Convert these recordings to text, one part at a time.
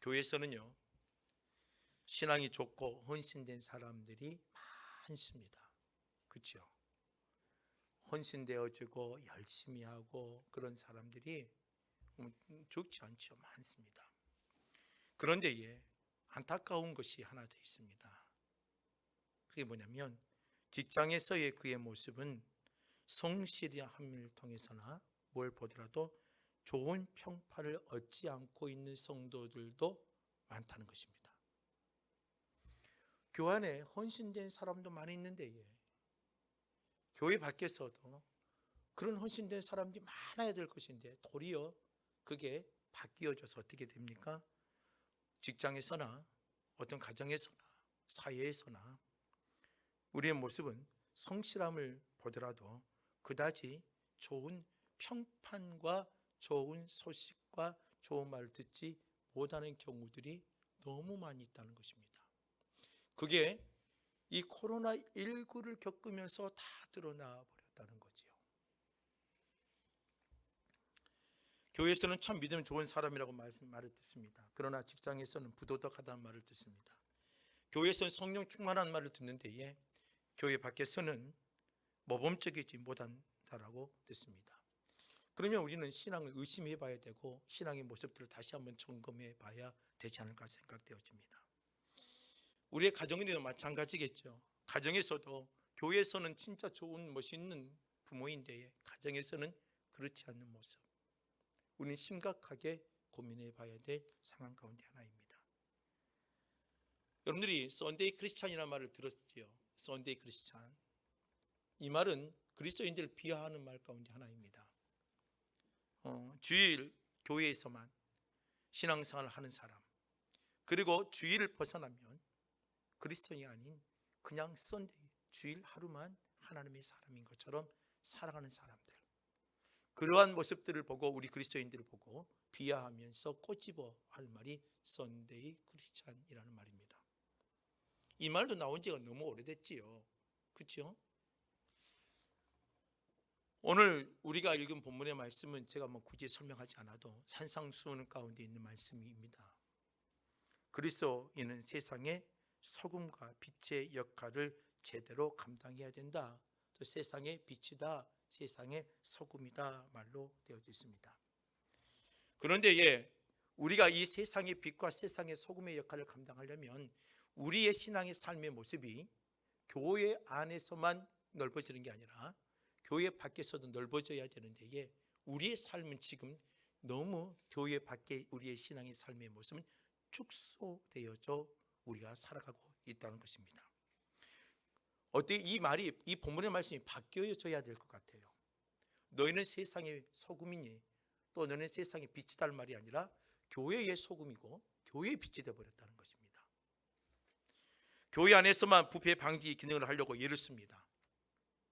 교회에서는요, 신앙이 좋고 헌신된 사람들이 많습니다. 그렇죠? 헌신되어지고 열심히 하고 그런 사람들이 적지 않죠. 많습니다. 그런데 안타까운 것이 하나 더 있습니다. 그게 뭐냐면 직장에서의 그의 모습은 성실함을 통해서나 뭘 보더라도 좋은 평판을 얻지 않고 있는 성도들도 많다는 것입니다. 교회 안에 헌신된 사람도 많이 있는데 교회 밖에서도 그런 헌신된 사람들이 많아야 될 것인데 도리어 그게 바뀌어져서 어떻게 됩니까? 직장에서나 어떤 가정에서나 사회에서나 우리의 모습은 성실함을 보더라도 그다지 좋은 평판과 좋은 소식과 좋은 말을 듣지 못하는 경우들이 너무 많이 있다는 것입니다. 그게 이 코로나19를 겪으면서 다 드러나 버렸다는 거지요. 교회에서는 참 믿음 좋은 사람이라고 말을 듣습니다. 그러나 직장에서는 부도덕하다는 말을 듣습니다. 교회에서는 성령 충만한 말을 듣는데 교회 밖에서는 모범적이지 못한다라고 듣습니다. 그러면 우리는 신앙을 의심해 봐야 되고 신앙의 모습들을 다시 한번 점검해 봐야 되지 않을까 생각되어집니다. 우리의 가정에도 마찬가지겠죠. 가정에서도 교회에서는 진짜 좋은 멋있는 부모인데 가정에서는 그렇지 않는 모습, 우리는 심각하게 고민해 봐야 될 상황 가운데 하나입니다. 여러분들이 썬데이 크리스찬이라는 말을 들었지요. 썬데이 크리스찬, 이 말은 그리스도인들을 비하하는 말 가운데 하나입니다. 주일 교회에서만 신앙생활을 하는 사람, 그리고 주일을 벗어나면 그리스도인이 아닌 그냥 썬데이, 주일 하루만 하나님의 사람인 것처럼 살아가는 사람들, 그러한 모습들을 보고 우리 그리스도인들을 보고 비하하면서 꼬집어 할 말이 썬데이 크리스찬이라는 말입니다. 이 말도 나온 지가 너무 오래됐지요. 그렇죠? 오늘 우리가 읽은 본문의 말씀은 제가 굳이 설명하지 않아도 산상수훈 가운데 있는 말씀입니다. 그리스도인은 세상의 소금과 빛의 역할을 제대로 감당해야 된다. 또 세상의 빛이다, 세상의 소금이다 말로 되어져 있습니다. 그런데 우리가 이 세상의 빛과 세상의 소금의 역할을 감당하려면 우리의 신앙의 삶의 모습이 교회 안에서만 넓어지는 게 아니라 교회 밖에서도 넓어져야 되는데 우리의 삶은 지금 너무 교회 밖에 우리의 신앙의 삶의 모습은 축소되어져 우리가 살아가고 있다는 것입니다. 어떻게 이 본문의 말씀이 바뀌어져야 될 것 같아요. 너희는 세상의 소금이니 또 너희는 세상의 빛이다 말이 아니라 교회의 소금이고 교회의 빛이 되어버렸다는 것입니다. 교회 안에서만 부패 방지 기능을 하려고 애를 씁니다.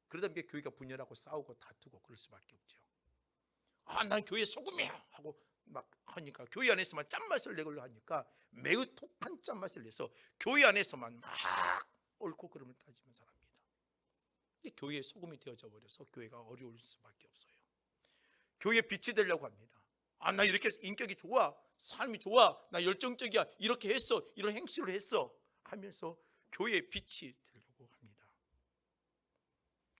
그러다 보니까 교회가 분열하고 싸우고 다투고 그럴 수밖에 없죠. 난 교회 소금이야 하고 막 하니까 교회 안에서만 짠맛을 내려고 하니까 매우 독한 짠맛을 내서 교회 안에서만 막 옳고 그름을 따지면 살합니다. 교회의 소금이 되어져 버려서 교회가 어려울 수밖에 없어요. 교회의 빛이 되려고 합니다. 나 이렇게 인격이 좋아, 삶이 좋아, 나 열정적이야, 이렇게 했어, 이런 행실을 했어 하면서 교회의 빛이 되려고 합니다.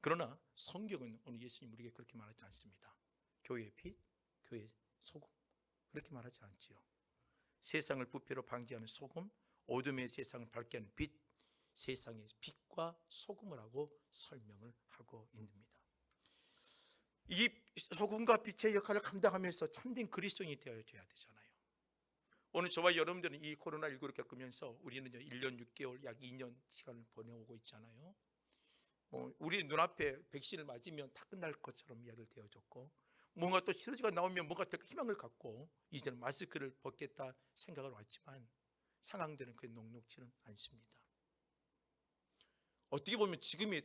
그러나 성경은 오늘 예수님 우리에게 그렇게 말하지 않습니다. 교회의 빛, 교회의 소금 그렇게 말하지 않지요. 세상을 부패로 방지하는 소금, 어둠의 세상을 밝게 하는 빛, 세상의 빛과 소금을 하고 설명을 하고 있습니다. 이 소금과 빛의 역할을 감당하면서 참된 그리스도인이 되어야 되잖아요. 오늘 저와 여러분들은 이 코로나19를 겪으면서 우리는 1년 6개월 약 2년 시간을 보내오고 있잖아요. 우리 눈앞에 백신을 맞으면 다 끝날 것처럼 이야기를 되어졌고 뭔가 또 치료제가 나오면 뭔가 더 희망을 갖고 이제는 마스크를 벗겠다 생각을 왔지만 상황들은 그리 녹록지는 않습니다. 어떻게 보면 지금이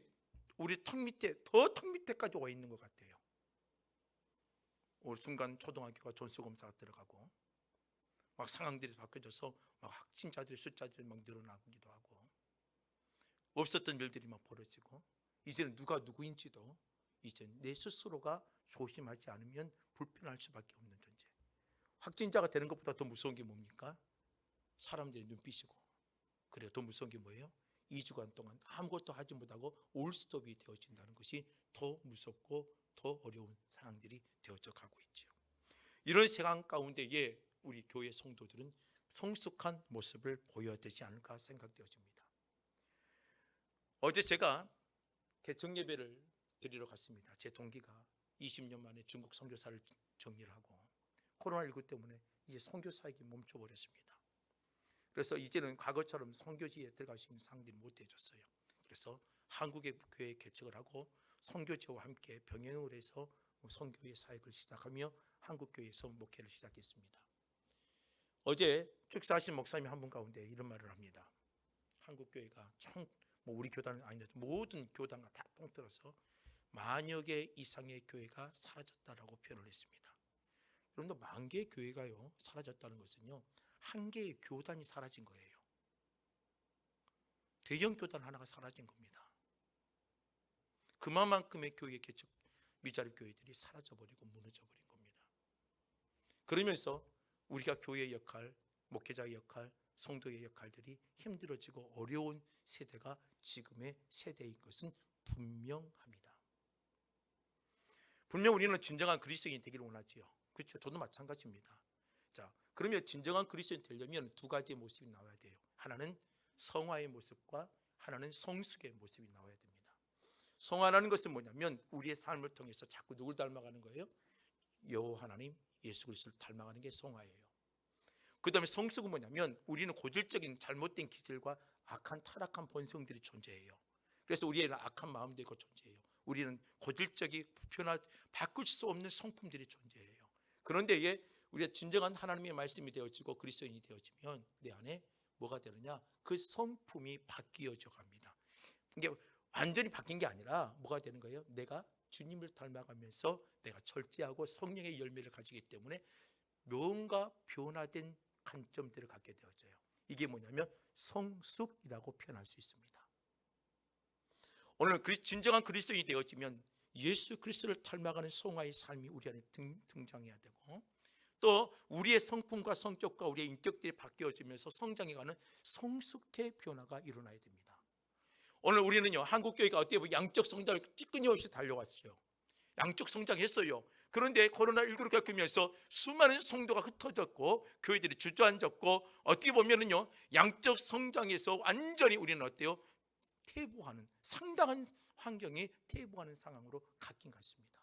우리 턱 밑에 더 턱 밑에까지 와 있는 것 같아요. 오늘 순간 초등학교가 전수검사가 들어가고 막 상황들이 바뀌어져서 막 확진자들의 숫자들이 막 늘어나기도 하고 없었던 일들이 막 벌어지고 이제는 누가 누구인지도 이제 내 스스로가 조심하지 않으면 불편할 수밖에 없는 존재. 확진자가 되는 것보다 더 무서운 게 뭡니까? 사람들의 눈빛이고, 그래요. 더 무서운 게 뭐예요? 2주간 동안 아무것도 하지 못하고 올스톱이 되어진다는 것이 더 무섭고 더 어려운 상황들이 되어져 가고 있죠. 이런 상황 가운데에 우리 교회 성도들은 성숙한 모습을 보여야 되지 않을까 생각되어집니다. 어제 제가 개청 예배를 드리러 갔습니다. 제 동기가 20년 만에 중국 선교사를 정리를 하고 코로나19 때문에 이제 선교 사역이 멈춰버렸습니다. 그래서 이제는 과거처럼 선교지에 들어갈 수 있는 상황들이 못 되어졌어요. 그래서 한국의 교회 개척을 하고 선교지와 함께 병행을 해서 선교의 사역을 시작하며 한국교회에서 목회를 시작했습니다. 어제 축사하신 목사님 한 분 가운데 이런 말을 합니다. 한국교회가 우리 교단은 아닌데 모든 교단과 다 통틀어서 만여 개 이상의 교회가 사라졌다라고 표현을 했습니다. 여러분들, 만 개의 교회가요 사라졌다는 것은요 한 개의 교단이 사라진 거예요. 대형 교단 하나가 사라진 겁니다. 그만큼의 교회 개척 미자립 교회들이 사라져버리고 무너져버린 겁니다. 그러면서 우리가 교회의 역할, 목회자의 역할, 성도의 역할들이 힘들어지고 어려운 세대가 지금의 세대인 것은 분명합니다. 분명 우리는 진정한 그리스도인이 되기를 원하지요. 그렇죠? 저도 마찬가지입니다. 자, 그러면 진정한 그리스도인이 되려면 두 가지의 모습이 나와야 돼요. 하나는 성화의 모습과 하나는 성숙의 모습이 나와야 됩니다. 성화라는 것은 뭐냐면 우리의 삶을 통해서 자꾸 누굴 닮아가는 거예요? 여호와 하나님 예수 그리스도를 닮아가는 게 성화예요. 그 다음에 성숙은 뭐냐면 우리는 고질적인 잘못된 기질과 악한 타락한 본성들이 존재해요. 그래서 우리에는 악한 마음도 있고 존재해요. 우리는 고질적인 바꿀 수 없는 성품들이 존재해요. 그런데 우리가 진정한 하나님의 말씀이 되어지고 그리스도인이 되어지면 내 안에 뭐가 되느냐? 그 성품이 바뀌어져 갑니다. 이게 완전히 바뀐 게 아니라 뭐가 되는 거예요? 내가 주님을 닮아가면서 내가 절제하고 성령의 열매를 가지기 때문에 뭔가 변화된 관점들을 갖게 되어져요. 이게 뭐냐면 성숙이라고 표현할 수 있습니다. 오늘 진정한 그리스도인이 되어지면 예수 그리스도를 닮아가는 성화의 삶이 우리 안에 등장해야 되고, 또 우리의 성품과 성격과 우리의 인격들이 바뀌어지면서 성장해가는 성숙의 변화가 일어나야 됩니다. 오늘 우리는요 한국교회가 어떻게 보면 양적 성장을 끊임없이 달려왔어요. 양적 성장했어요. 그런데 코로나19를 겪으면서 수많은 성도가 흩어졌고 교회들이 주저앉았고 어떻게 보면은요 양적 성장에서 완전히 우리는 어때요? 퇴보하는, 상당한 환경이 퇴보하는 상황으로 갔긴 갔습니다.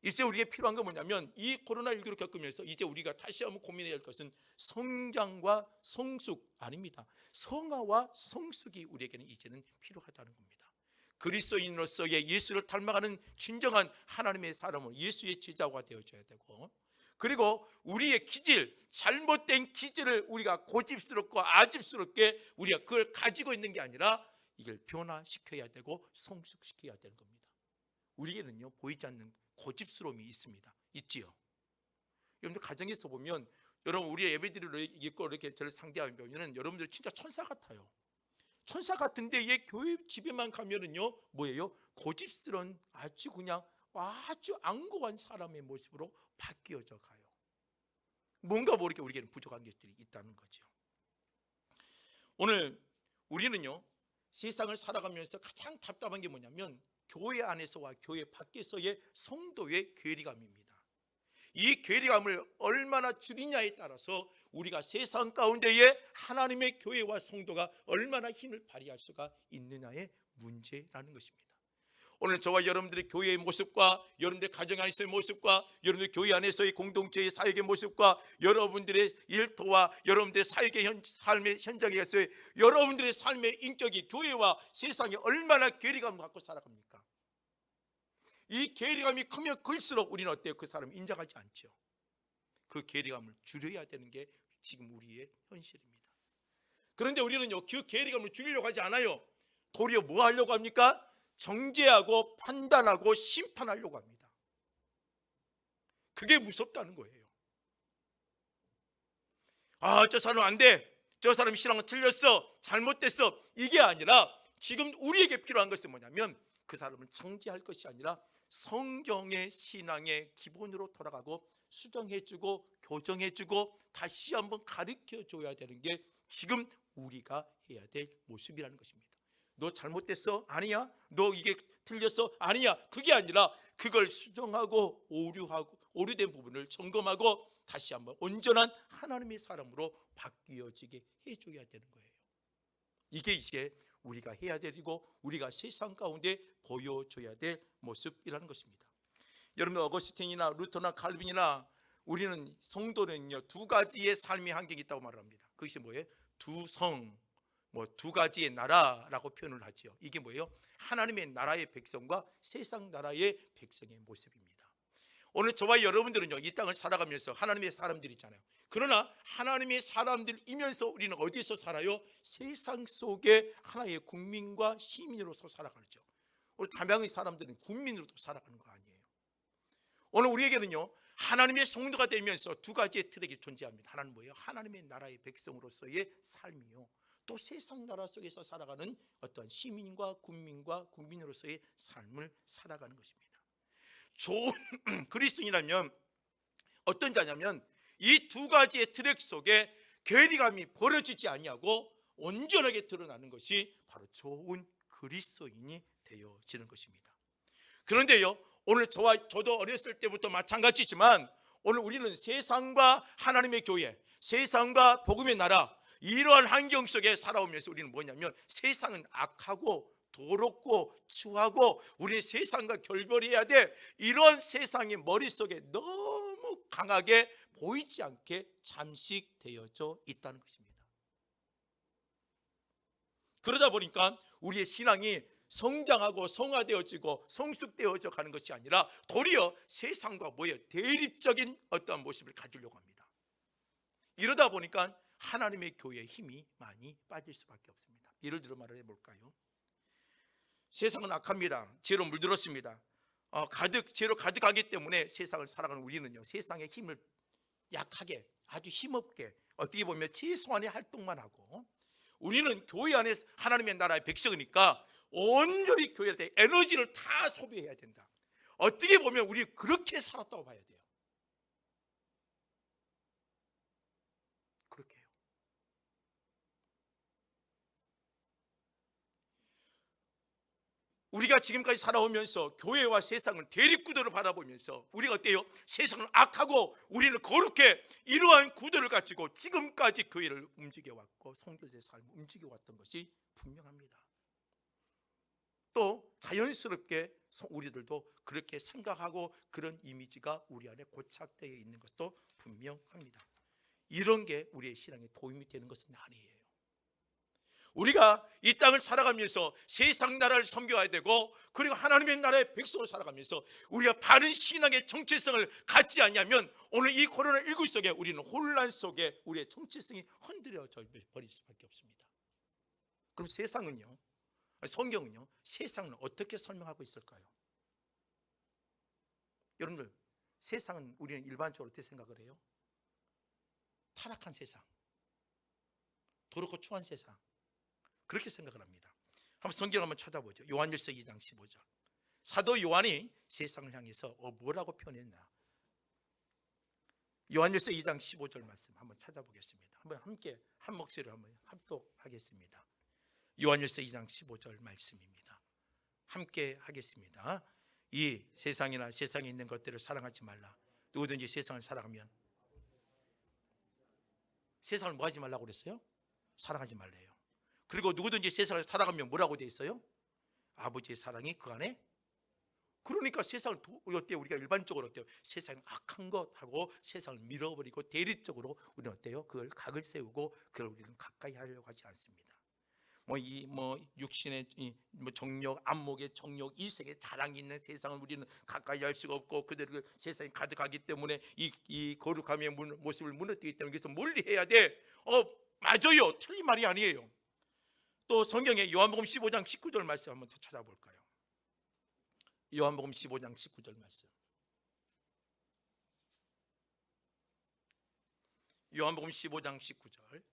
이제 우리에게 필요한 건 뭐냐면 이 코로나19를 겪으면서 이제 우리가 다시 한번 고민해야 할 것은 성장과 성숙 아닙니다. 성화와 성숙이 우리에게는 이제는 필요하다는 겁니다. 그리스도인으로서의 예수를 닮아가는 진정한 하나님의 사람은 예수의 제자가 되어줘야 되고, 그리고 우리의 기질, 잘못된 기질을 우리가 고집스럽고 아집스럽게 우리가 그걸 가지고 있는 게 아니라 이걸 변화시켜야 되고 성숙시켜야 되는 겁니다. 우리에게는요 보이지 않는 고집스러움이 있습니다. 있지요. 여러분들 가정에서 보면 여러분 우리의 예배드리러 있고 이렇게 저를 상대하면 여러분들 진짜 천사 같아요. 천사 같은데 이 교회 집에만 가면은요 뭐예요? 고집스러운 아주 그냥 아주 안고한 사람의 모습으로 바뀌어져 가요. 뭔가 모르게 우리에게는 부족한 것들이 있다는 거죠. 오늘 우리는요 세상을 살아가면서 가장 답답한 게 뭐냐면 교회 안에서와 교회 밖에서의 성도의 괴리감입니다. 이 괴리감을 얼마나 줄이냐에 따라서 우리가 세상 가운데에 하나님의 교회와 성도가 얼마나 힘을 발휘할 수가 있느냐의 문제라는 것입니다. 오늘 저와 여러분들의 교회의 모습과 여러분들의 가정 안에서의 모습과 여러분들 교회 안에서의 공동체의 사역의 모습과 여러분들의 일터와 여러분들의 사역의 삶의 현장에서의 여러분들의 삶의 인격이 교회와 세상에 얼마나 괴리감을 갖고 살아갑니까? 이 괴리감이 크면 클수록 우리는 어때요? 그 사람을 인정하지 않죠. 그 괴리감을 줄여야 되는 게 지금 우리의 현실입니다. 그런데 우리는요 그 괴리감을 줄이려고 하지 않아요. 도리어 뭐 하려고 합니까? 정죄하고 판단하고 심판하려고 합니다. 그게 무섭다는 거예요. 저 사람 안 돼, 저 사람 신앙은 틀렸어, 잘못됐어, 이게 아니라 지금 우리에게 필요한 것은 뭐냐면 그 사람을 정죄할 것이 아니라 성경의 신앙의 기본으로 돌아가고 수정해주고 교정해주고 다시 한번 가르쳐줘야 되는 게 지금 우리가 해야 될 모습이라는 것입니다. 너 잘못됐어? 아니야. 너 이게 틀렸어? 아니야. 그게 아니라 그걸 수정하고 오류된 부분을 점검하고 다시 한번 온전한 하나님의 사람으로 바뀌어지게 해줘야 되는 거예요. 이게 이제 우리가 해야 되고 우리가 세상 가운데 보여줘야 될 모습이라는 것입니다. 여러분, 어거스틴이나 루터나 칼빈이나 우리는 성도는요, 두 가지의 삶의 환경이 있다고 말합니다. 그것이 뭐예요? 두 성, 두 가지의 나라라고 표현을 하죠. 이게 뭐예요? 하나님의 나라의 백성과 세상 나라의 백성의 모습입니다. 오늘 저와 여러분들은요, 이 땅을 살아가면서 하나님의 사람들이잖아요. 그러나 하나님의 사람들이면서 우리는 어디서 살아요? 세상 속에 하나의 국민과 시민으로서 살아가죠. 우리 담양의 사람들은 국민으로도 살아가는 거 아니에요. 오늘 우리에게는요, 하나님의 성도가 되면서 두 가지의 트랙이 존재합니다. 하나는 뭐예요? 하나님의 나라의 백성으로서의 삶이요, 또 세상 나라 속에서 살아가는 어떤 시민과 국민으로서의 삶을 살아가는 것입니다. 좋은 그리스도인이라면 어떤 자냐면 이 두 가지의 트랙 속에 괴리감이 벌어지지 아니하고 온전하게 드러나는 것이 바로 좋은 그리스도인이 되어지는 것입니다. 그런데요, 오늘 저도 어렸을 때부터 마찬가지지만 오늘 우리는 세상과 하나님의 교회, 세상과 복음의 나라, 이러한 환경 속에 살아오면서 우리는 뭐냐면 세상은 악하고 더럽고 추하고 우리 세상과 결별해야 돼, 이런 세상이 머릿속에 너무 강하게 보이지 않게 잠식되어져 있다는 것입니다. 그러다 보니까 우리의 신앙이 성장하고 성화되어지고 성숙되어져 가는 것이 아니라 도리어 세상과 대립적인 어떠한 모습을 가지려고 합니다. 이러다 보니까 하나님의 교회의 힘이 많이 빠질 수밖에 없습니다. 예를 들어 말을 해볼까요? 세상은 악합니다. 죄로 물들었습니다. 죄로 가득하기 때문에 세상을 살아가는 우리는요, 세상의 힘을 약하게, 아주 힘없게, 어떻게 보면 최소한의 활동만 하고, 우리는 교회 안에 하나님의 나라의 백성이니까 온전히 교회에 대해 에너지를 다 소비해야 된다. 어떻게 보면 우리 그렇게 살았다고 봐야 돼요. 그렇게 해요. 우리가 지금까지 살아오면서 교회와 세상을 대립구도를 바라보면서 우리가 어때요? 세상은 악하고 우리는 거룩해, 이러한 구도를 가지고 지금까지 교회를 움직여왔고 성도들의 삶을 움직여왔던 것이 분명합니다. 또 자연스럽게 우리들도 그렇게 생각하고 그런 이미지가 우리 안에 고착되어 있는 것도 분명합니다. 이런 게 우리의 신앙에 도움이 되는 것은 아니에요. 우리가 이 땅을 살아가면서 세상 나라를 섬겨야 되고, 그리고 하나님의 나라의 백성을 살아가면서 우리가 바른 신앙의 정체성을 갖지 않냐면 오늘 이 코로나19 속에 우리는 혼란 속에 우리의 정체성이 흔들려져 버릴 수밖에 없습니다. 그럼 세상은요, 성경은요, 세상을 어떻게 설명하고 있을까요? 여러분들, 세상은 우리는 일반적으로 어떻게 생각을 해요? 타락한 세상, 더럽고 추한 세상, 그렇게 생각을 합니다. 한번 성경 한번 찾아보죠. 요한일서 2장 15절. 사도 요한이 세상을 향해서 뭐라고 표현했나? 요한일서 2장 15절 말씀 한번 찾아보겠습니다. 한번 함께 한 목소리로 한번 합독하겠습니다. 요한일서 2장 15절 말씀입니다. 함께 하겠습니다. 이 세상이나 세상에 있는 것들을 사랑하지 말라. 누구든지 세상을 사랑하면, 세상을 뭐 하지 말라고 그랬어요? 사랑하지 말래요. 그리고 누구든지 세상을 살아가면 뭐라고 돼 있어요? 아버지의 사랑이 그 안에. 그러니까 세상을 어때요? 우리가 일반적으로 어때요? 세상은 악한 것하고 세상을 밀어버리고 대립적으로 우리는 어때요? 그걸 각을 세우고 그걸 우리는 가까이 하려고 하지 않습니다. 육신의 정욕, 안목의 정욕, 이색의 자랑이 있는 세상을 우리는 가까이 할 수가 없고, 그대로 세상이 가득하기 때문에 이 거룩함의 모습을 무너뜨리기 때문에 그래서 멀리해야 돼. 맞아요. 틀린 말이 아니에요. 또 성경에 요한복음 15장 19절 말씀 한번 더 찾아볼까요? 요한복음 15장 19절 말씀. 요한복음 15장 19절.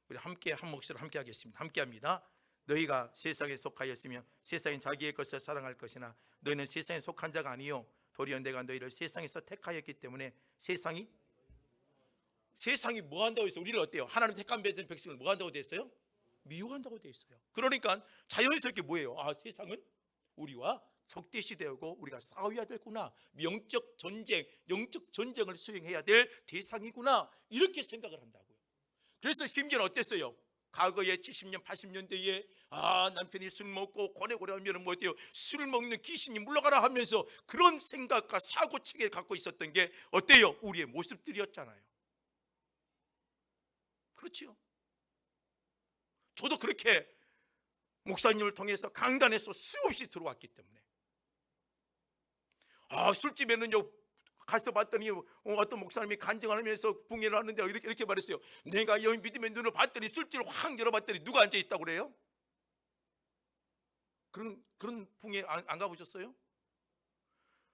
우리 함께 한 목소리로 함께 하겠습니다. 함께 합니다. 너희가 세상에 속하였으면 세상이 자기의 것을 사랑할 것이나 너희는 세상에 속한 자가 아니요 도리어 내가 너희를 세상에서 택하였기 때문에 세상이 뭐 한다고 했어요? 우리를 어때요? 하나님 택한 백성을 뭐 한다고 되어 있어요? 미워한다고 되어 있어요. 그러니까 자연스럽게 뭐예요? 세상은 우리와 적대시 되고 우리가 싸워야 되구나, 영적 전쟁을 수행해야 될 대상이구나, 이렇게 생각을 한다고요. 그래서 심지어는 어땠어요? 과거에 70년 80년대에 남편이 술 먹고 고래고래 하면 뭐 어때요? 술 먹는 귀신이 물러가라 하면서 그런 생각과 사고체계를 갖고 있었던 게 어때요? 우리의 모습들이었잖아요. 그렇지요. 저도 그렇게 목사님을 통해서 강단에서 수없이 들어왔기 때문에 술집에는요 가서 봤더니 어떤 목사님이 간증을 하면서 붕해를 하는데 이렇게 말했어요. 내가 여기 믿음의 눈을 봤더니 술집을 확 열어봤더니 누가 앉아있다고 그래요? 그런 붕해 안 가보셨어요?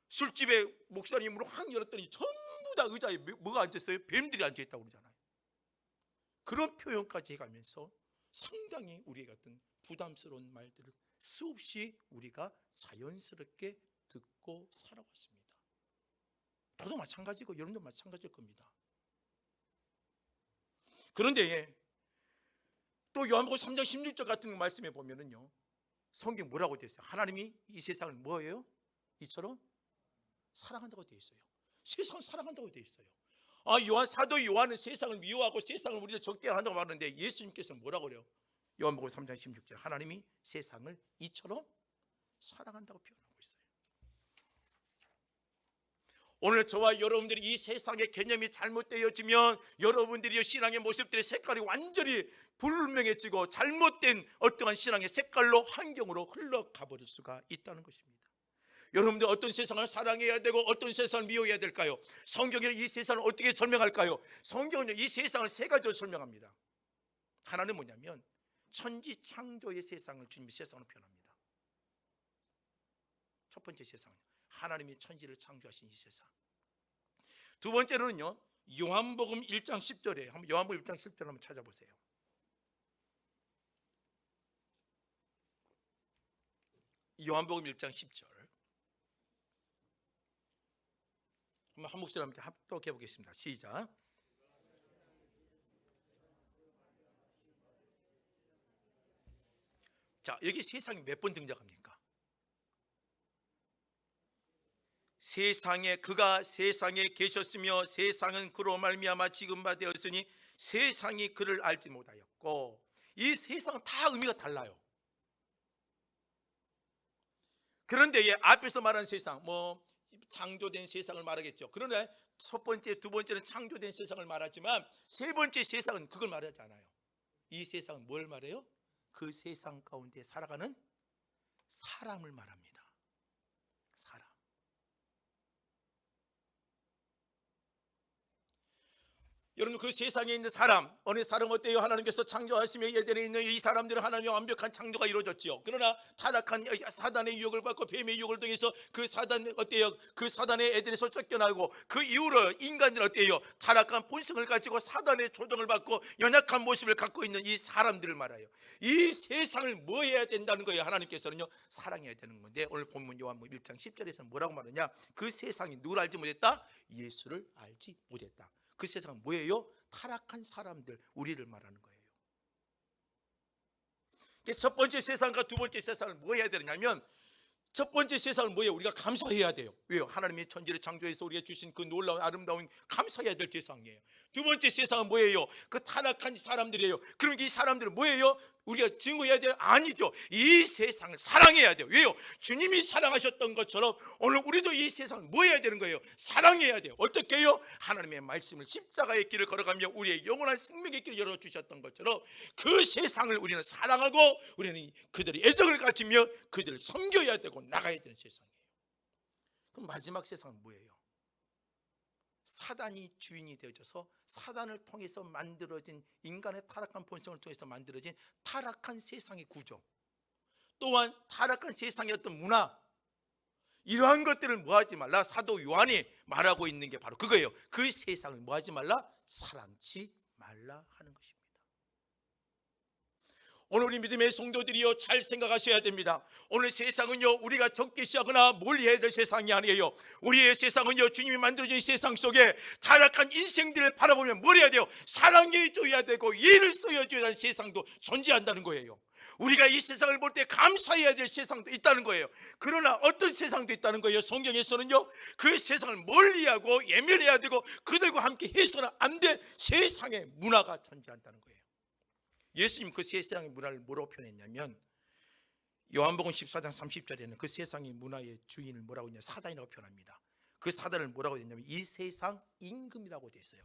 술집에 목사님 문을 확 열었더니 전부 다 의자에 뭐가 앉아있어요? 뱀들이 앉아있다고 그러잖아요. 그런 표현까지 해가면서 상당히 우리의 같은 부담스러운 말들을 수없이 우리가 자연스럽게 듣고 살아왔습니다. 저도 마찬가지고 여러분도 마찬가지일 겁니다. 그런데 또 요한복음 3장 16절 같은 말씀에 보면은요, 성경 뭐라고 되어 있어요? 하나님이 이 세상을 뭐예요? 이처럼 사랑한다고 되어 있어요. 세상을 사랑한다고 되어 있어요. 사도 요한은 세상을 미워하고 세상을 우리를 적대한다고 말하는데 예수님께서는 뭐라고 그래요? 요한복음 3장 16절 하나님이 세상을 이처럼 사랑한다고 표현하고 있어요. 오늘 저와 여러분들이 이 세상의 개념이 잘못되어지면 여러분들이 신앙의 모습들의 색깔이 완전히 불명해지고 잘못된 어떠한 신앙의 색깔로 환경으로 흘러가 버릴 수가 있다는 것입니다. 여러분들 어떤 세상을 사랑해야 되고 어떤 세상을 미워해야 될까요? 성경이 이 세상을 어떻게 설명할까요? 성경은 이 세상을 세 가지로 설명합니다. 하나는 뭐냐면 천지 창조의 세상을 주님이 세상으로 표현합니다. 첫 번째 세상은 하나님이 천지를 창조하신 이 세상. 두 번째로는요, 요한복음 1장 10절에 한번 요한복음 1장 10절 한번 찾아보세요. 요한복음 1장 10절 한 목소리 한번 합독해 보겠습니다. 시작. 자, 여기 세상이 몇 번 등장합니까? 그가 세상에 계셨으며 세상은 그로 말미암아 지금 바 되었으니 세상이 그를 알지 못하였고, 이 세상은 다 의미가 달라요. 그런데 앞에서 말한 세상, 창조된 세상을 말하겠죠. 그러나 첫 번째, 두 번째는 창조된 세상을 말하지만 세 번째 세상은 그걸 말하지 않아요. 이 세상은 뭘 말해요? 그 세상 가운데 살아가는 사람을 말합니다. 사람. 여러분, 그 세상에 있는 사람, 어느 사람 어때요? 하나님께서 창조하시며 예전에 있는 이 사람들은 하나님의 완벽한 창조가 이루어졌지요. 그러나 타락한 사단의 유혹을 받고 뱀의 유혹을 통해서 그 사단 어때요? 그 사단의 에덴에서 쫓겨나고 그 이후로 인간들은 어때요? 타락한 본성을 가지고 사단의 조종을 받고 연약한 모습을 갖고 있는 이 사람들을 말해요. 이 세상을 뭐 해야 된다는 거예요? 하나님께서는요, 사랑해야 되는 건데 오늘 본문 요한복음 1장 10절에서는 뭐라고 말하냐? 그 세상이 누구를 알지 못했다? 예수를 알지 못했다. 그 세상은 뭐예요? 타락한 사람들, 우리를 말하는 거예요. 첫 번째 세상과 두 번째 세상을 뭐 해야 되느냐면, 첫 번째 세상은 뭐예요? 우리가 감사해야 돼요. 왜요? 하나님의 천지를 창조해서 우리가 주신 그 놀라운 아름다운 감사해야 될 세상이에요. 두 번째 세상은 뭐예요? 그 타락한 사람들이에요. 그럼 이 사람들은 뭐예요? 우리가 증오해야 돼요? 아니죠. 이 세상을 사랑해야 돼요. 왜요? 주님이 사랑하셨던 것처럼 오늘 우리도 이 세상을 뭐 해야 되는 거예요? 사랑해야 돼요. 어떻게 해요? 하나님의 말씀을 십자가의 길을 걸어가며 우리의 영원한 생명의 길을 열어주셨던 것처럼 그 세상을 우리는 사랑하고 우리는 그들의 애정을 가지며 그들을 섬겨야 되고 나가야 되는 세상이에요. 그럼 마지막 세상은 뭐예요? 사단이 주인이 되어져서 사단을 통해서 만들어진 인간의 타락한 본성을 통해서 만들어진 타락한 세상의 구조, 또한 타락한 세상의 어떤 문화, 이러한 것들을 뭐하지 말라? 사도 요한이 말하고 있는 게 바로 그거예요. 그 세상을 뭐하지 말라? 사랑치 말라 하는 것입니다. 오늘 우리 믿음의 성도들이요, 잘 생각하셔야 됩니다. 오늘 세상은요, 우리가 적개시하거나 멀리해야 될 세상이 아니에요. 우리의 세상은요, 주님이 만들어진 세상 속에 타락한 인생들을 바라보면 뭘 해야 돼요? 사랑해 줘야 되고 예를 써야 되는 세상도 존재한다는 거예요. 우리가 이 세상을 볼 때 감사해야 될 세상도 있다는 거예요. 그러나 어떤 세상도 있다는 거예요. 성경에서는요, 그 세상을 멀리하고 예멸해야 되고 그들과 함께 해서는 안 될 세상의 문화가 존재한다는 거예요. 예수님 그 세상의 문화를 뭐라고 표현했냐면, 요한복음 14장 30절에는 그 세상의 문화의 주인을 뭐라고 했냐면 사단이라고 표현합니다. 그 사단을 뭐라고 했냐면 이 세상 임금이라고 되어 있어요.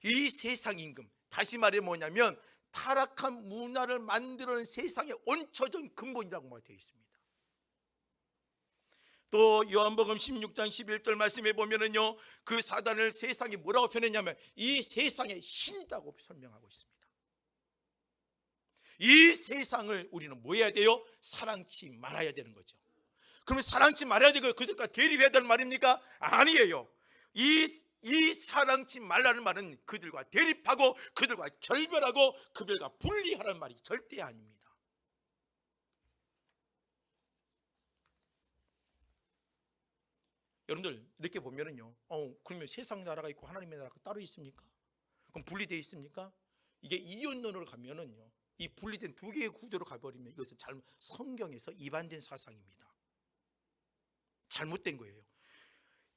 이 세상 임금, 다시 말해 뭐냐면 타락한 문화를 만드는 세상의 원초적 근본이라고 되어 있습니다. 또 요한복음 16장 11절 말씀에 보면은요, 그 사단을 세상이 뭐라고 표현했냐면 이 세상의 신이라고 설명하고 있습니다. 이 세상을 우리는 뭐 해야 돼요? 사랑치 말아야 되는 거죠. 그러면 사랑치 말아야 되고 그들과 대립해야 되는 말입니까? 아니에요. 이 사랑치 말라는 말은 그들과 대립하고 그들과 결별하고 그들과 분리하라는 말이 절대 아닙니다. 여러분들 이렇게 보면은요, 그러면 세상 나라가 있고 하나님의 나라가 따로 있습니까? 그럼 분리되어 있습니까? 이게 이원론으로 가면은요, 이 분리된 두 개의 구조로 가버리면 이것은 성경에서 이반된 사상입니다. 잘못된 거예요.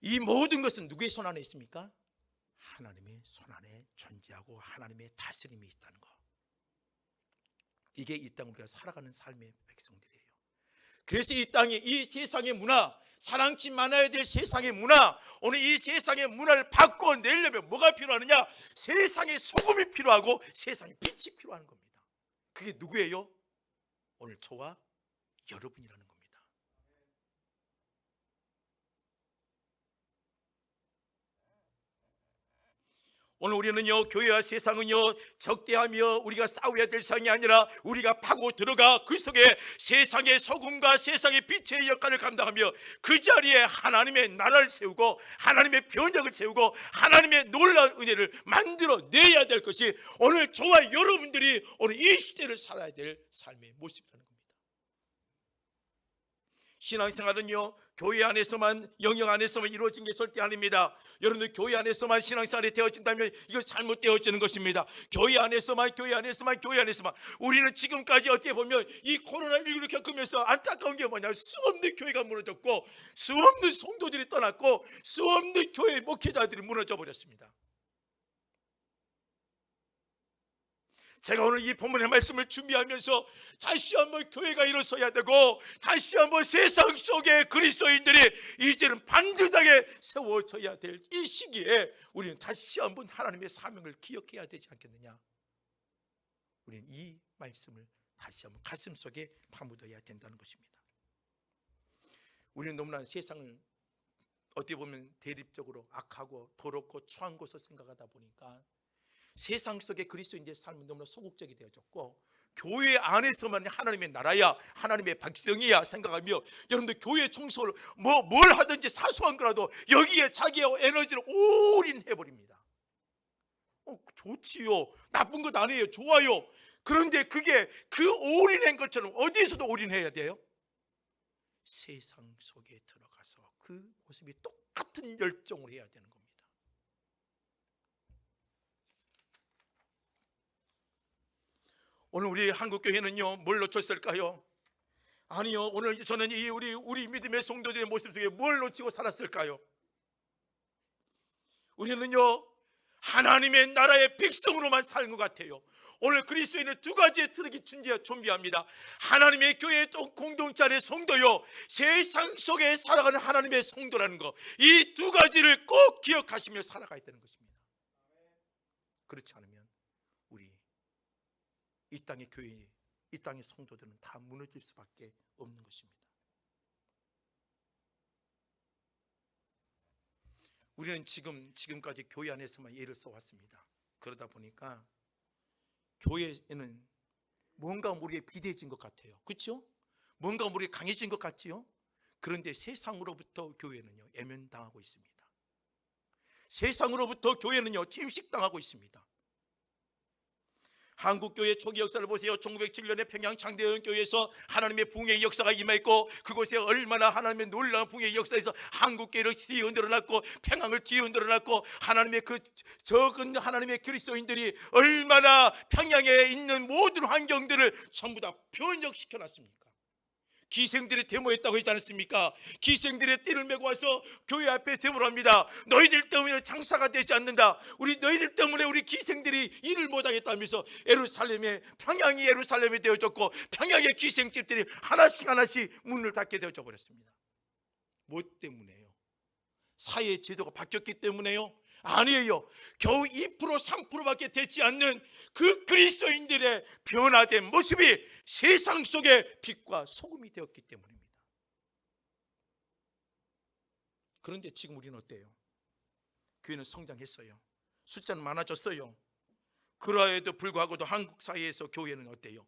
이 모든 것은 누구의 손 안에 있습니까? 하나님의 손 안에 존재하고 하나님의 다스림이 있다는 거. 이게 이 땅 우리가 살아가는 삶의 백성들이에요. 그래서 이 땅에 이 세상의 문화, 사랑치 말아야 될 세상의 문화, 오늘 이 세상의 문화를 바꿔내려면 뭐가 필요하느냐? 세상의 소금이 필요하고 세상의 빛이 필요한 겁니다. 그게 누구예요? 오늘 저와 여러분이라는 겁니다. 오늘 우리는요, 교회와 세상은요 적대하며 우리가 싸워야 될 상이 아니라 우리가 파고 들어가 그 속에 세상의 소금과 세상의 빛의 역할을 감당하며 그 자리에 하나님의 나라를 세우고 하나님의 변혁을 세우고 하나님의 놀라운 은혜를 만들어내야 될 것이 오늘 저와 여러분들이 오늘 이 시대를 살아야 될 삶의 모습이라는 겁니다. 신앙생활은요, 교회 안에서만, 영역 안에서만 이루어진 게 절대 아닙니다. 여러분들 교회 안에서만 신앙생활이 되어진다면 이거 잘못되어지는 것입니다. 교회 안에서만 우리는 지금까지 어떻게 보면 이 코로나19를 겪으면서 안타까운 게 뭐냐, 수없는 교회가 무너졌고 수없는 성도들이 떠났고 수없는 교회 목회자들이 무너져 버렸습니다. 제가 오늘 이 본문의 말씀을 준비하면서 다시 한번 교회가 일어서야 되고 다시 한번 세상 속에 그리스도인들이 이제는 반듯하게 세워져야 될 이 시기에 우리는 다시 한번 하나님의 사명을 기억해야 되지 않겠느냐. 우리는 이 말씀을 다시 한번 가슴속에 파묻어야 된다는 것입니다. 우리는 너무나 세상을 어떻게 보면 대립적으로 악하고 더럽고 추한 것을 생각하다 보니까 세상 속에 그리스도인들의 삶은 너무나 소극적이 되어졌고 교회 안에서만 하나님의 나라야 하나님의 백성이야 생각하며 여러분들 교회 청소를 뭘 하든지 사소한 거라도 여기에 자기의 에너지를 올인해버립니다. 좋지요, 나쁜 것 아니에요, 좋아요. 그런데 그게 그 올인한 것처럼 어디에서도 올인해야 돼요? 세상 속에 들어가서 그 모습이 똑같은 열정을 해야 되는 겁니다. 오늘 우리 한국교회는요 뭘 놓쳤을까요? 아니요, 오늘 저는 이 우리 믿음의 성도들의 모습 속에 뭘 놓치고 살았을까요? 우리는요 하나님의 나라의 백성으로만 사는 것 같아요. 오늘 그리스도인은 두 가지의 트럭이 존재합니다. 하나님의 교회 공동체 안의 성도요, 세상 속에 살아가는 하나님의 성도라는 거, 이 두 가지를 꼭 기억하시며 살아가야 되는 것입니다. 그렇지 않으면 우리 이 땅의 교회, 이 땅의 성도들은 다 무너질 수밖에 없는 것입니다. 우리는 지금까지 교회 안에서만 예를 써왔습니다. 그러다 보니까 교회에는 뭔가 우리에 비대해진 것 같아요. 그렇죠? 뭔가 우리에 강해진 것 같지요? 그런데 세상으로부터 교회는요 애면당하고 있습니다. 세상으로부터 교회는요 침식당하고 있습니다. 한국교회 초기 역사를 보세요. 1907년에 평양 창대연교회에서 하나님의 붕괴의 역사가 임했고, 그곳에 얼마나 하나님의 놀라운 붕괴의 역사에서 한국교회를 뒤흔들어놨고 평양을 뒤흔들어놨고, 하나님의 그 적은 하나님의 그리스도인들이 얼마나 평양에 있는 모든 환경들을 전부 다 변혁시켜놨습니까? 기생들이 데모했다고 했지 않습니까? 기생들의 띠를 메고 와서 교회 앞에 데모를 합니다. 너희들 때문에 장사가 되지 않는다. 너희들 때문에 우리 기생들이 일을 못하겠다면서 평양이 예루살렘이 되어졌고, 평양의 기생집들이 하나씩 하나씩 문을 닫게 되어져 버렸습니다. 뭐 때문에요? 사회 제도가 바뀌었기 때문에요? 아니에요. 겨우 2% 3%밖에 되지 않는 그 그리스도인들의 변화된 모습이 세상 속의 빛과 소금이 되었기 때문입니다. 그런데 지금 우리는 어때요? 교회는 성장했어요. 숫자는 많아졌어요. 그러에도 불구하고도 한국 사회에서 교회는 어때요?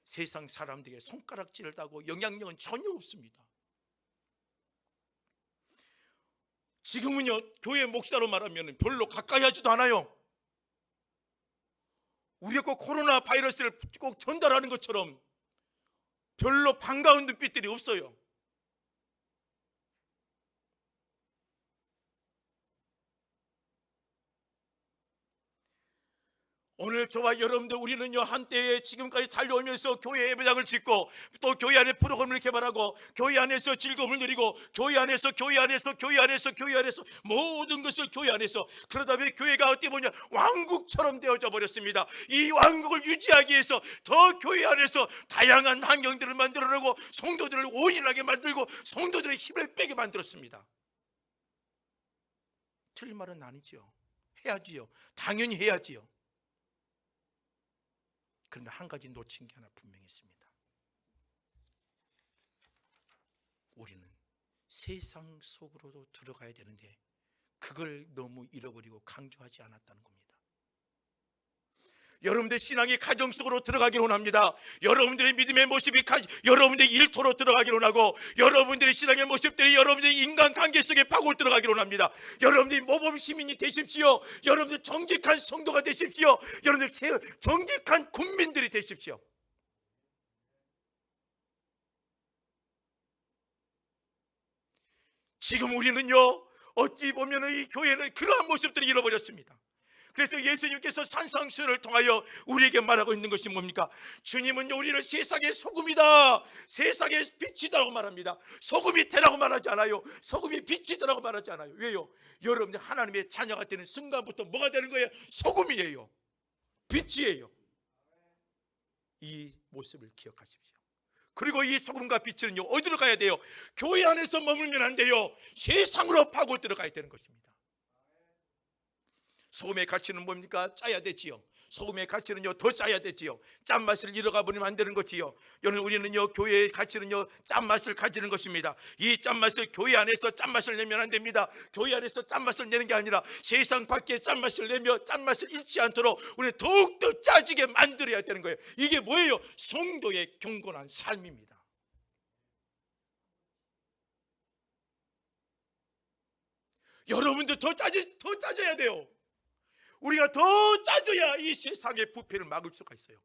세상 사람들에게 손가락질을 하고 영향력은 전혀 없습니다. 지금은요, 교회 목사로 말하면 별로 가까이 하지도 않아요. 우리가 꼭 코로나 바이러스를 꼭 전달하는 것처럼 별로 반가운 눈빛들이 없어요. 오늘 저와 여러분들, 우리는요, 한때에 지금까지 달려오면서 교회 예배당을 짓고, 또 교회 안에 프로그램을 개발하고, 교회 안에서 즐거움을 누리고, 교회 안에서 모든 것을 교회 안에서, 그러다 보니 교회가 어떻게 보냐 왕국처럼 되어져 버렸습니다. 이 왕국을 유지하기 위해서 더 교회 안에서 다양한 환경들을 만들어내고, 성도들을 온전하게 만들고, 성도들의 힘을 빼게 만들었습니다. 틀린 말은 아니지요. 해야지요. 당연히 해야지요. 그런데 한 가지 놓친 게 하나 분명히 있습니다. 우리는 세상 속으로도 들어가야 되는데 그걸 너무 잃어버리고 강조하지 않았다는 겁니다. 여러분들의 신앙이 가정 속으로 들어가기를 원합니다. 여러분들의 믿음의 모습이 여러분들의 일터로 들어가기를 원하고, 여러분들의 신앙의 모습들이 여러분들의 인간관계 속에 파고 들어가기를 원합니다. 여러분들이 모범 시민이 되십시오. 여러분들 정직한 성도가 되십시오. 여러분들 정직한 국민들이 되십시오. 지금 우리는요, 어찌 보면 이 교회는 그러한 모습들을 잃어버렸습니다. 그래서 예수님께서 산상수훈을 통하여 우리에게 말하고 있는 것이 뭡니까? 주님은요, 우리를 세상의 소금이다, 세상의 빛이다라고 말합니다. 소금이 되라고 말하지 않아요. 소금이 빛이다라고 말하지 않아요. 왜요? 여러분들 하나님의 자녀가 되는 순간부터 뭐가 되는 거예요? 소금이에요. 빛이에요. 이 모습을 기억하십시오. 그리고 이 소금과 빛은요, 어디로 가야 돼요? 교회 안에서 머물면 안 돼요. 세상으로 파고 들어가야 되는 것입니다. 소금의 가치는 뭡니까? 짜야 되지요. 소금의 가치는요, 더 짜야 되지요. 짠맛을 잃어가 버리면 안 되는 거지요. 여러분, 우리는요, 교회의 가치는요, 짠맛을 가지는 것입니다. 이 짠맛을 교회 안에서 짠맛을 내면 안 됩니다. 교회 안에서 짠맛을 내는 게 아니라 세상 밖에 짠맛을 내며 짠맛을 잃지 않도록 우리는 더욱더 짜지게 만들어야 되는 거예요. 이게 뭐예요? 성도의 경건한 삶입니다. 여러분들 더 짜져야 돼요. 우리가 더 짜져야 이 세상의 부패를 막을 수가 있어요.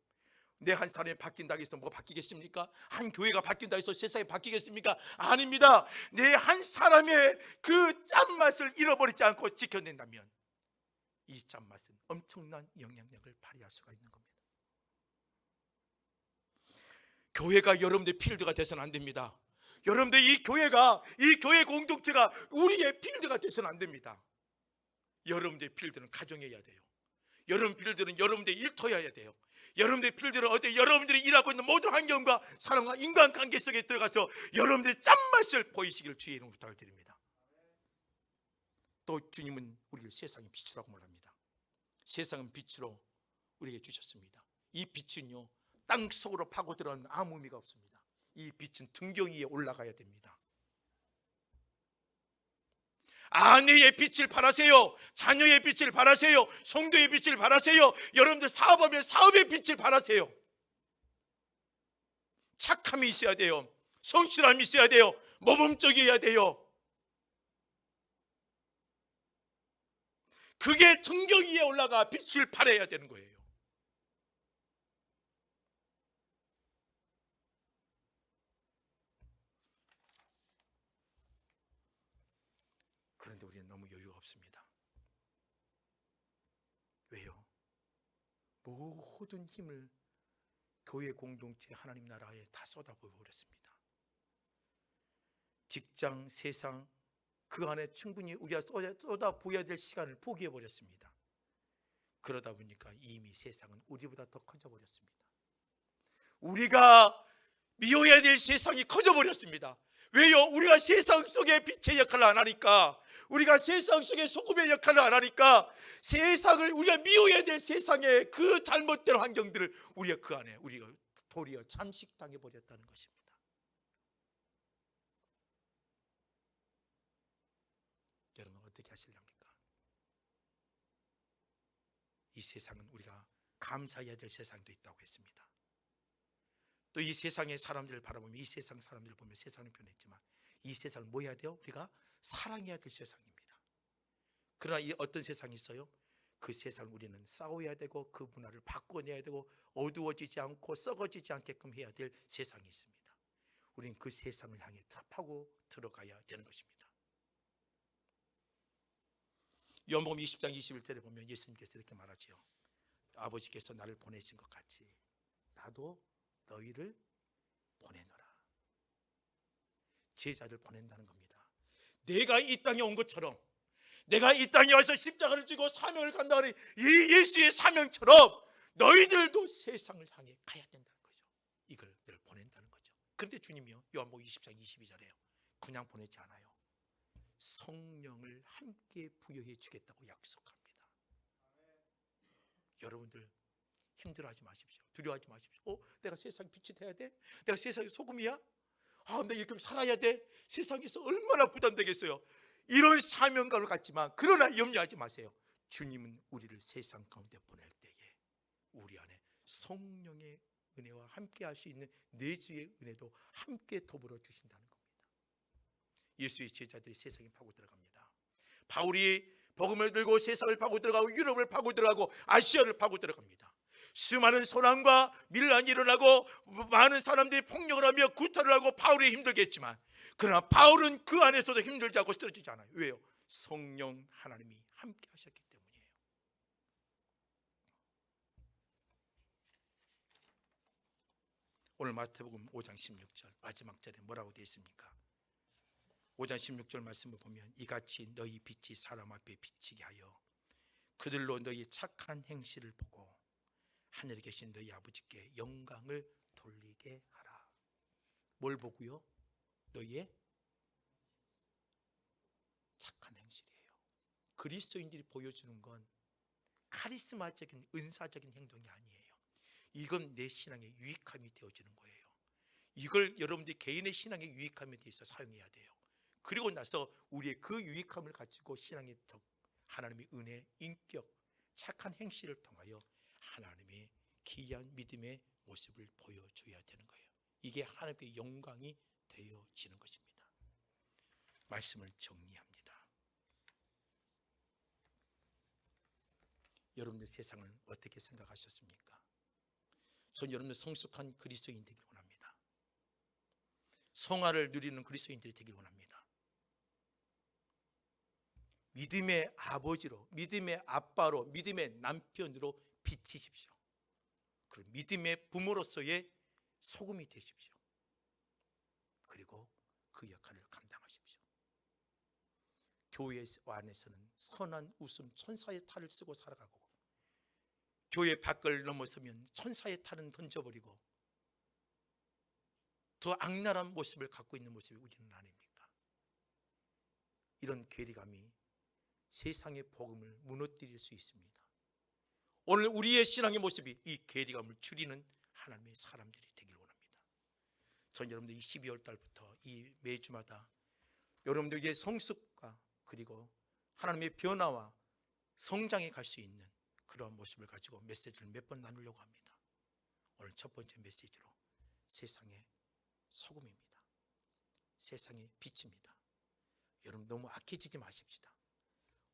내 한 사람이 바뀐다고 해서 뭐가 바뀌겠습니까? 한 교회가 바뀐다고 해서 세상이 바뀌겠습니까? 아닙니다. 내 한 사람의 그 짠맛을 잃어버리지 않고 지켜낸다면 이 짠맛은 엄청난 영향력을 발휘할 수가 있는 겁니다. 교회가 여러분들의 필드가 돼서는 안 됩니다. 여러분들 이 교회 공동체가 우리의 필드가 돼서는 안 됩니다. 여러분들의 필드는 가정이어야 돼요. 여러분 필드는 여러분들의 일터여야 돼요. 여러분들의 필드는 어때? 여러분들이 일하고 있는 모든 환경과 사람과 인간관계 속에 들어가서 여러분들의 짠맛을 보이시기를 주의 이름으로 부탁을 드립니다. 또 주님은 우리를 세상의 빛이라고 말합니다. 세상은 빛으로 우리에게 주셨습니다. 이 빛은요, 땅 속으로 파고 들어가는 아무 의미가 없습니다. 이 빛은 등경 위에 올라가야 됩니다. 아내의 빛을 발하세요. 자녀의 빛을 발하세요. 성도의 빛을 발하세요. 여러분들 사업하면 사업의 빛을 발하세요. 착함이 있어야 돼요. 성실함이 있어야 돼요. 모범적이어야 돼요. 그게 등경 위에 올라가 빛을 발해야 되는 거예요. 그런데 우리는 너무 여유가 없습니다. 왜요? 모든 힘을 교회 공동체 하나님 나라에 다 쏟아부어 버렸습니다. 직장, 세상 그 안에 충분히 우리가 쏟아부어야 될 시간을 포기해 버렸습니다. 그러다 보니까 이미 세상은 우리보다 더 커져 버렸습니다. 우리가 미워해야 될 세상이 커져 버렸습니다. 왜요? 우리가 세상 속에 빛의 역할을 안 하니까, 우리가 세상 속에 소금의 역할을 안 하니까 세상을, 우리가 미워해야 될 세상의 그 잘못된 환경들을 우리가 그 안에 우리가 도리어 잠식당해 버렸다는 것입니다. 여러분 어떻게 하실랍니까? 이 세상은 우리가 감사해야 될 세상도 있다고 했습니다. 또 이 세상의 사람들을 바라보면, 이 세상 사람들을 보면 세상은 변했지만 이 세상을 뭐 해야 돼요? 우리가 사랑해야 될 세상입니다. 그러나 이 어떤 세상이 있어요? 그 세상을 우리는 싸워야 되고 그 문화를 바꿔내야 되고 어두워지지 않고 썩어지지 않게끔 해야 될 세상이 있습니다. 우리는 그 세상을 향해 파고 들어가야 되는 것입니다. 요한복음 20장 21절에 보면 예수님께서 이렇게 말하지요. 아버지께서 나를 보내신 것 같이 나도 너희를 보내노라. 제자를 보낸다는 겁니다. 내가 이 땅에 온 것처럼, 내가 이 땅에 와서 십자가를 지고 사명을 간다는 이 예수의 사명처럼 너희들도 세상을 향해 가야 된다는 거죠. 이걸 늘 보낸다는 거죠. 그런데 주님이요, 요한복음 20장 22절에요, 그냥 보내지 않아요. 성령을 함께 부여해 주겠다고 약속합니다. 여러분들 힘들어하지 마십시오. 두려워하지 마십시오. 내가 세상 빛이 돼야 돼? 내가 세상의 소금이야? 내가 이렇게 살아야 돼? 세상에서 얼마나 부담되겠어요. 이런 사명감을 갖지만, 그러나 염려하지 마세요. 주님은 우리를 세상 가운데 보낼 때에 우리 안에 성령의 은혜와 함께 할 수 있는 내주의 은혜도 함께 더불어 주신다는 겁니다. 예수의 제자들이 세상에 파고 들어갑니다. 바울이 복음을 들고 세상을 파고 들어가고 유럽을 파고 들어가고 아시아를 파고 들어갑니다. 수많은 소란과 밀란이 일어나고 많은 사람들이 폭력을 하며 구타를 하고 바울이 힘들겠지만, 그러나 바울은 그 안에서도 힘들지 않고 쓰러지지 않아요. 왜요? 성령 하나님이 함께 하셨기 때문이에요. 오늘 마태복음 5장 16절 마지막 절에 뭐라고 되어 있습니까? 5장 16절 말씀을 보면 이같이 너희 빛이 사람 앞에 비치게 하여 그들로 너희 착한 행실을 보고 하늘에 계신 너희 아버지께 영광을 돌리게 하라. 뭘 보고요? 너희의 착한 행실이에요. 그리스도인들이 보여주는 건 카리스마적인 은사적인 행동이 아니에요. 이건 내 신앙의 유익함이 되어지는 거예요. 이걸 여러분들이 개인의 신앙의 유익함에 대해서 사용해야 돼요. 그리고 나서 우리의 그 유익함을 가지고 신앙의 덕, 하나님의 은혜, 인격, 착한 행실을 통하여 하나님의 기이한 믿음의 모습을 보여줘야 되는 거예요. 이게 하나님의 영광이 되어지는 것입니다. 말씀을 정리합니다. 여러분들 세상을 어떻게 생각하셨습니까? 전 여러분들 성숙한 그리스도인 되기를 원합니다. 성화를 누리는 그리스도인들이 되기를 원합니다. 믿음의 아버지로, 믿음의 아빠로, 믿음의 남편으로 비치십시오. 그리고 믿음의 부모로서의 소금이 되십시오. 그리고 그 역할을 감당하십시오. 교회 안에서는 선한 웃음, 천사의 탈을 쓰고 살아가고, 교회 밖을 넘어서면 천사의 탈은 던져버리고 더 악랄한 모습을 갖고 있는 모습이 우리는 아닙니까? 이런 괴리감이 세상의 복음을 무너뜨릴 수 있습니다. 오늘 우리의 신앙의 모습이 이 괴리감을 줄이는 하나님의 사람들이 되길 원합니다. 전 여러분들 이 12월 달부터 이 매주마다 여러분들의 성숙과 그리고 하나님의 변화와 성장에 갈 수 있는 그러한 모습을 가지고 메시지를 몇 번 나누려고 합니다. 오늘 첫 번째 메시지로 세상의 소금입니다. 세상의 빛입니다. 여러분 너무 악해지지 마십시다.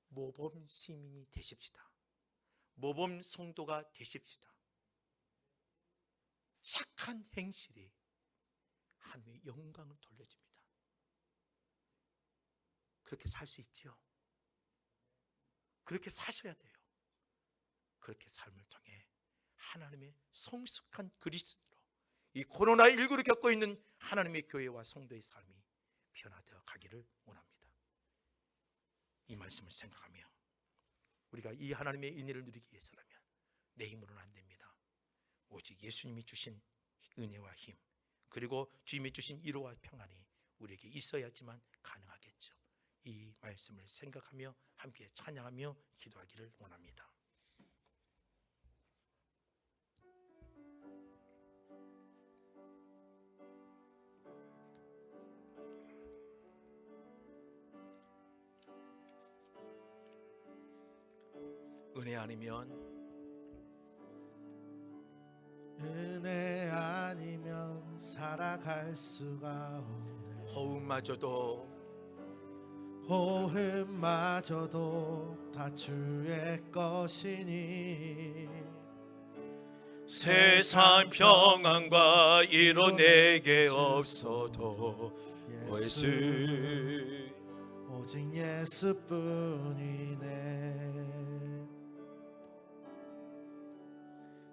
모범 시민이 되십시다. 모범 성도가 되십시다. 착한 행실이 하나님의 영광을 돌려줍니다. 그렇게 살 수 있지요? 그렇게 사셔야 돼요. 그렇게 삶을 통해 하나님의 성숙한 그리스도로 이 코로나19를 겪고 있는 하나님의 교회와 성도의 삶이 변화되어 가기를 원합니다. 이 말씀을 생각하며 우리가 이 하나님의 은혜를 누리기 위해서라면 내 힘으로는 안 됩니다. 오직 예수님이 주신 은혜와 힘, 그리고 주님이 주신 위로와 평안이 우리에게 있어야지만 가능하겠죠. 이 말씀을 생각하며 함께 찬양하며 기도하기를 원합니다. 은혜 아니면 살아갈 수가 없네. 호흡마저도 다 주의 것이니 세상 평안과 이로 내게 없어도 예수 오직 예수뿐이네.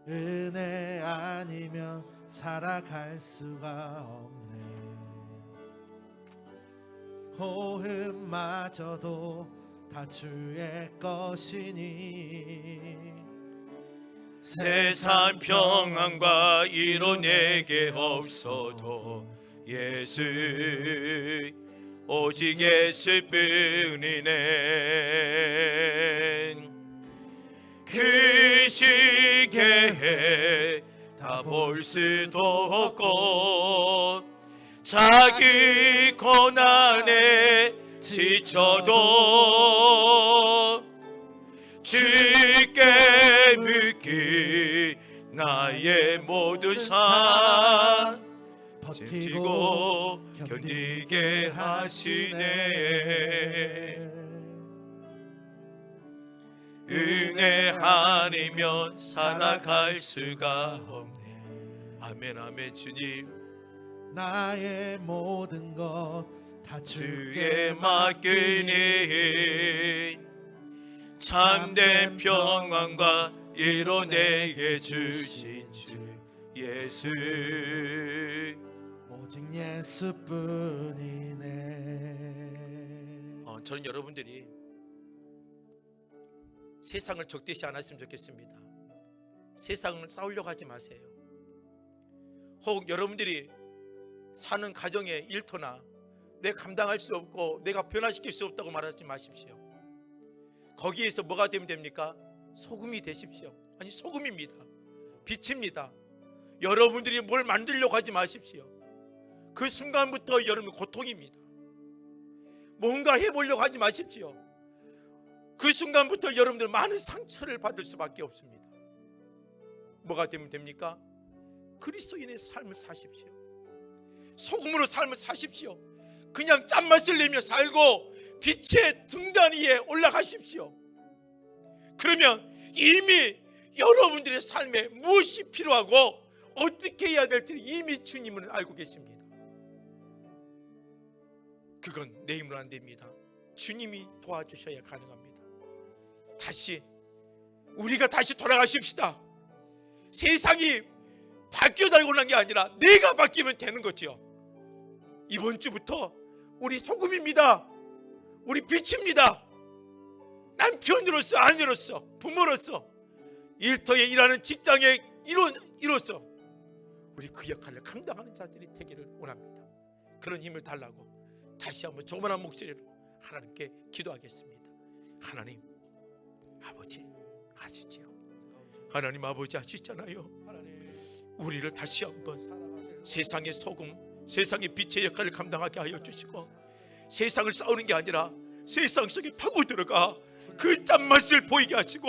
은혜 아니면 살아갈 수가 없네. 호흡마저도 다 주의 것이니 세상 평안과 이로 내게 없어도 예수 오직 예수뿐이네. 그 시계에 다 볼 수도 없고 자기 고난에 지쳐도 주께 묻기 나의 모든 삶 버티고 견디게 하시네. 은혜 아니면 살아갈 수가 없네. 아멘 아멘. 주님 나의 모든 것 다 주께 맡기니 참된 평안과 이로 내게 주신 주 예수 오직 예수뿐이네. 저는 여러분들이 세상을 적대시 안 했으면 좋겠습니다. 세상을 싸우려고 하지 마세요. 혹 여러분들이 사는 가정의 일터나 내가 감당할 수 없고 내가 변화시킬 수 없다고 말하지 마십시오. 거기에서 뭐가 되면 됩니까? 소금이 되십시오. 아니, 소금입니다. 빛입니다. 여러분들이 뭘 만들려고 하지 마십시오. 그 순간부터 여러분 고통입니다. 뭔가 해보려고 하지 마십시오. 그 순간부터 여러분들 많은 상처를 받을 수밖에 없습니다. 뭐가 되면 됩니까? 그리스도인의 삶을 사십시오. 소금으로 삶을 사십시오. 그냥 짠맛을 내며 살고 빛의 등단 위에 올라가십시오. 그러면 이미 여러분들의 삶에 무엇이 필요하고 어떻게 해야 될지 이미 주님은 알고 계십니다. 그건 내 힘으로 안 됩니다. 주님이 도와주셔야 가능합니다. 우리가 다시 돌아가십시다. 세상이 바뀌어달라고 하는 게 아니라 내가 바뀌면 되는 거죠. 이번 주부터 우리 소금입니다. 우리 빛입니다. 남편으로서, 아내로서, 부모로서, 일터에 일하는 직장의 일원으로서 우리 그 역할을 감당하는 자들이 되기를 원합니다. 그런 힘을 달라고 다시 한번 조그마한 목소리로 하나님께 기도하겠습니다. 하나님 아버지 아시지요? 하나님 아버지 아시잖아요. 우리를 다시 한번 세상의 소금, 세상의 빛의 역할을 감당하게 하여 주시고 세상을 싸우는 게 아니라 세상 속에 파고 들어가 그 짠맛을 보이게 하시고